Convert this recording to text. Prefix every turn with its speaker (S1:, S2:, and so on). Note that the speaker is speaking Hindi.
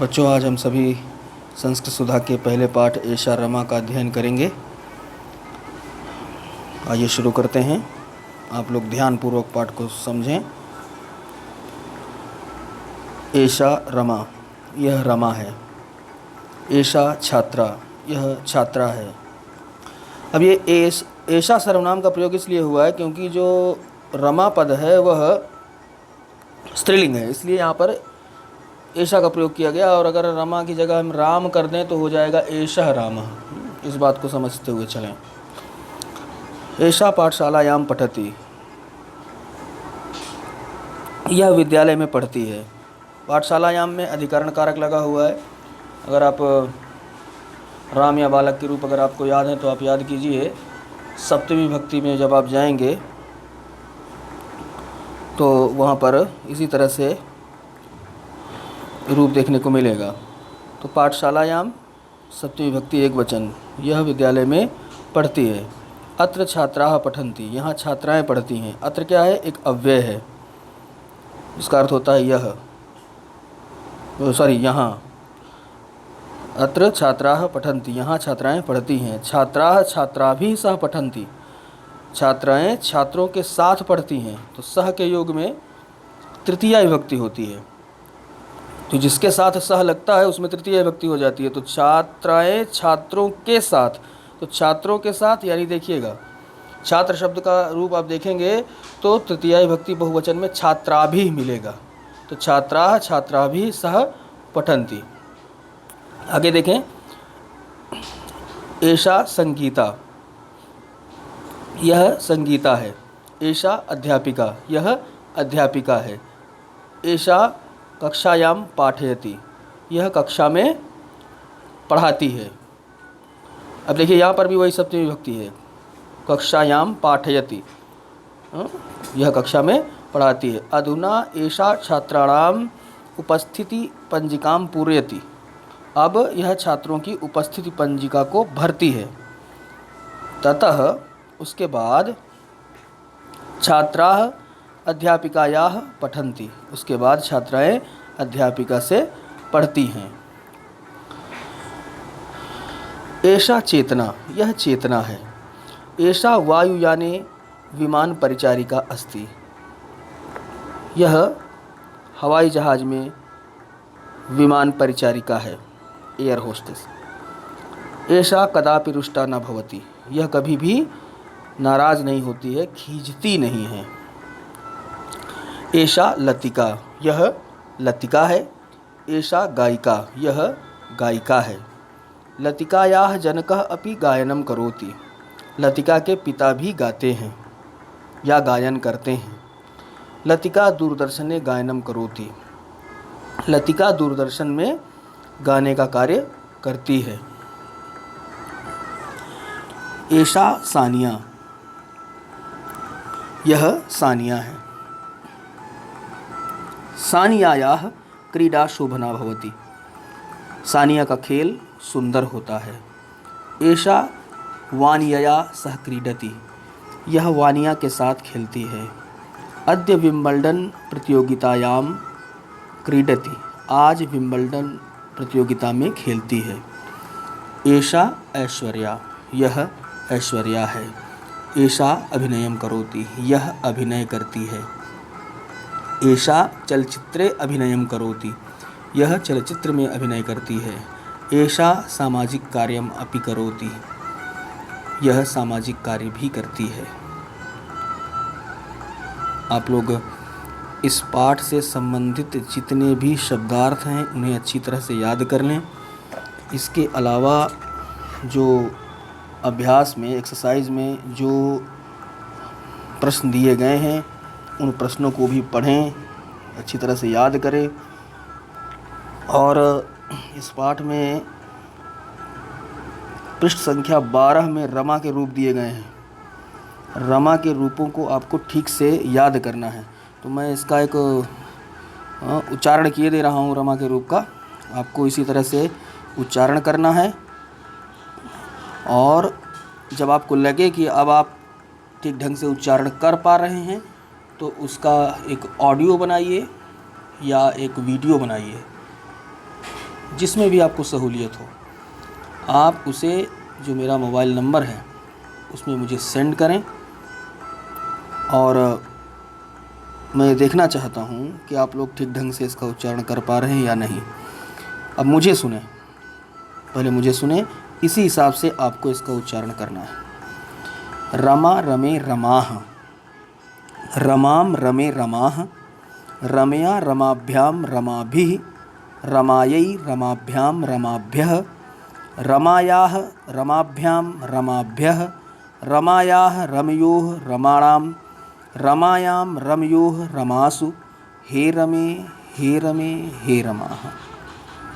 S1: बच्चों, आज हम सभी संस्कृत सुधा के पहले पाठ एषा रमा का अध्ययन करेंगे। आइए शुरू करते हैं। आप लोग ध्यानपूर्वक पाठ को समझें। एषा रमा, यह रमा है। एषा छात्रा, यह छात्रा है। अब ये एषा सर्वनाम का प्रयोग इसलिए हुआ है क्योंकि जो रमा पद है वह स्त्रीलिंग है, इसलिए यहाँ पर एषा का प्रयोग किया गया। और अगर रमा की जगह हम राम कर दें तो हो जाएगा एषः रामः। इस बात को समझते हुए चलें। एषा पाठशालायां पठति, यह विद्यालय में पढ़ती है। पाठशालायाम में अधिकरण कारक लगा हुआ है। अगर आप राम या बालक के रूप अगर आपको याद है तो आप याद कीजिए, सप्तमी विभक्ति में जब आप जाएंगे तो वहाँ पर इसी तरह से रूप देखने को मिलेगा। तो पाठशालायाम सप्तमी विभक्ति एक वचन, यह विद्यालय में पढ़ती है। अत्र छात्राः पठन्ति, यहाँ छात्राएं पढ़ती हैं। अत्र क्या है? एक अव्यय है, इसका अर्थ होता है यह, यहाँ। अत्र छात्राः पठन्ति, यहाँ छात्राएं पढ़ती हैं। छात्राः छात्राभिः सह पठन्ति, छात्राएं छात्रों के साथ पढ़ती हैं। तो सह के योग में तृतीया विभक्ति होती है, तो जिसके साथ सह लगता है उसमें तृतीया विभक्ति हो जाती है। तो छात्राएं छात्रों के साथ, तो छात्रों के साथ यानी देखिएगा, छात्र शब्द का रूप आप देखेंगे तो तृतीया विभक्ति बहुवचन में छात्राभिः मिलेगा। तो छात्राः छात्राभिः सह पठन्ति। आगे देखें, एषा संगीता, यह संगीता है। एषा अध्यापिका, यह अध्यापिका है। एषा कक्षायां पाठयति, यह कक्षा में पढ़ाती है। अब देखिए यहाँ पर भी वही सप्तमी विभक्ति है, कक्षायां पाठयति, यह कक्षा में पढ़ाती है। अधुना एषा छात्राणाम उपस्थिति पंजिकां पूरयति, अब यह छात्रों की उपस्थिति पंजिका को भरती है। ततः उसके बाद छात्राः अध्यापिकायाः पठन्ति, उसके बाद छात्राएं अध्यापिका से पढ़ती हैं। एषा चेतना, यह चेतना है। एषा वायुयाने विमान परिचारिका अस्ति, यह हवाई जहाज में विमान परिचारिका है, एयर होस्टेस। एषा कदापि रुष्टा न भवति, यह कभी भी नाराज़ नहीं होती है, खींचती नहीं है। एषा लतिका, यह लतिका है। एषा गायिका, यह गायिका है। लतिकायाः जनकः अपि गायनं करोति, लतिका के पिता भी गाते हैं या गायन करते हैं। लतिका दूरदर्शने गायनं करोति, लतिका दूरदर्शन में गाने का कार्य करती है। एषा सानिया, यह सानिया है। सानियायाः क्रीडा शोभना भवति, सानिया का खेल सुंदर होता है। एषा वानियया सह क्रीडति, यह वानिया के साथ खेलती है। अद्य विंबल्डन प्रतियोगितायां क्रीडति, आज विंबल्डन प्रतियोगिता में खेलती है। एषा ऐश्वर्या, यह ऐश्वर्या है। एषा अभिनयं करोति, यह अभिनय करती है। एषा चलचित्रे अभिनयं करोति, यह चलचित्र में अभिनय करती है। एषा सामाजिक कार्यम अपि करोति, यह सामाजिक कार्य भी करती है। आप लोग इस पाठ से संबंधित जितने भी शब्दार्थ हैं उन्हें अच्छी तरह से याद कर लें। इसके अलावा जो अभ्यास में, एक्सरसाइज में जो प्रश्न दिए गए हैं उन प्रश्नों को भी पढ़ें, अच्छी तरह से याद करें। और इस पाठ में पृष्ठ संख्या 12 में रमा के रूप दिए गए हैं। रमा के रूपों को आपको ठीक से याद करना है। तो मैं इसका एक उच्चारण किए दे रहा हूँ रमा के रूप का, आपको इसी तरह से उच्चारण करना है। और जब आपको लगे कि अब आप ठीक ढंग से उच्चारण कर पा रहे हैं तो उसका एक ऑडियो बनाइए या एक वीडियो बनाइए। जिसमें भी आपको सहूलियत हो, आप उसे जो मेरा मोबाइल नंबर है उसमें मुझे सेंड करें। और मैं देखना चाहता हूँ कि आप लोग ठीक ढंग से इसका उच्चारण कर पा रहे हैं या नहीं। अब मुझे सुने, पहले मुझे सुने, इसी हिसाब से आपको इसका उच्चारण करना है। रमा रमे रमाह, रमाम रमे रमाह, रमया रमाभ्याम रमाभिः, रमायै रमाभ्याम रमाभ्यः, रमायाः रमाभ्याम रमाभ्यः, रमायाः रमयोः रमाणां, रमायां रमयोः रमासु, हे रमे हे रमे हे रमाः।